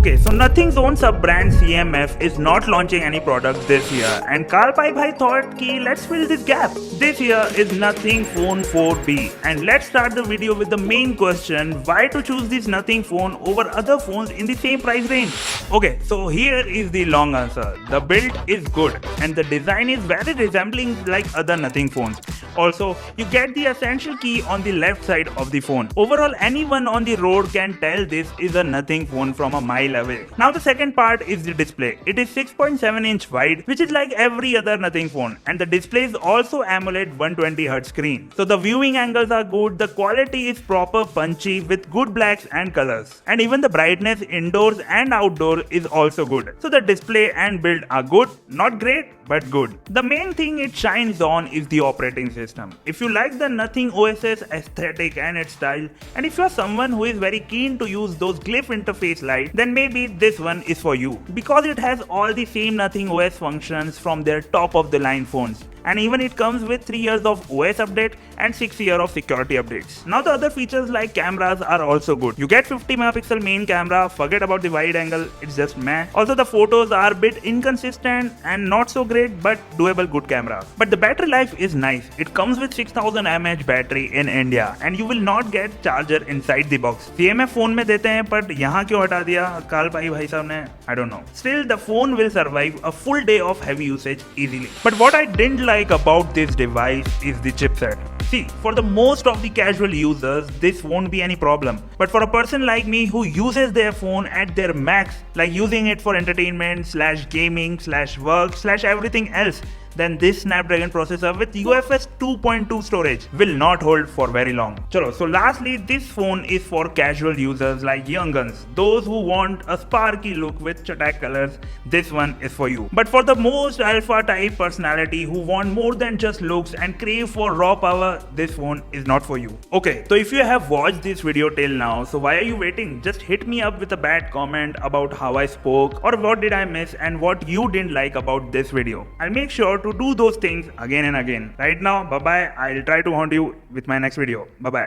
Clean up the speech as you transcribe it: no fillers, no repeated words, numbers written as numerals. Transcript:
Okay, so Nothing Zone sub-brand CMF is not launching any product this year, and Carl Bhai thought ki let's fill this gap. This year is Nothing Phone 4B, and let's start the video with the main question: why to choose this Nothing phone over other phones in the same price range? Okay, so here is the long answer. The build is good, and the design is very resembling like other Nothing phones. Also, you get the essential key on the left side of the phone. Overall, anyone on the road can tell this is a Nothing phone from a mile away. Now the second part is the display. It is 6.7-inch wide, which is like every other Nothing phone, and the display is also AMOLED 120Hz screen. So the viewing angles are good, the quality is proper punchy with good blacks and colors, and even the brightness indoors and outdoor is also good. So the display and build are good, not great, but good. The main thing it shines on is the operating system. If you like the Nothing OS's aesthetic and its style, and if you are someone who is very keen to use those Glyph interface light, then maybe this one is for you, because it has all the same Nothing OS functions from their top of the line phones. And even it comes with 3 years of OS update and 6 years of security updates. Now the other features like cameras are also good. You get 50 megapixel main camera, forget about the wide angle, it's just meh. Also the photos are a bit inconsistent and not so great, but doable good camera. But the battery life is nice. It comes with 6000 mAh battery in India, and you will not get charger inside the box. CMF phone में देते हैं, but यहाँ क्यों हटा दिया काल भाई साहब ने? I don't know. Still, the phone will survive a full day of heavy usage easily. But what I didn't like about this device is the chipset. See, for the most of the casual users, this won't be any problem. But for a person like me who uses their phone at their max, like using it for entertainment / gaming / work / everything else, then this Snapdragon processor with UFS 2.2 storage will not hold for very long. Chalo, so lastly, this phone is for casual users like young guns, those who want a sparky look with chatak colors. This one is for you. But for the most alpha type personality who want more than just looks and crave for raw power, this phone is not for you. Okay, so if you have watched this video till now, so why are you waiting? Just hit me up with a bad comment about how I spoke, or what did I miss and what you didn't like about this video. I'll make sure to do those things again and again. Right now, bye bye. I'll try to haunt you with my next video. Bye bye.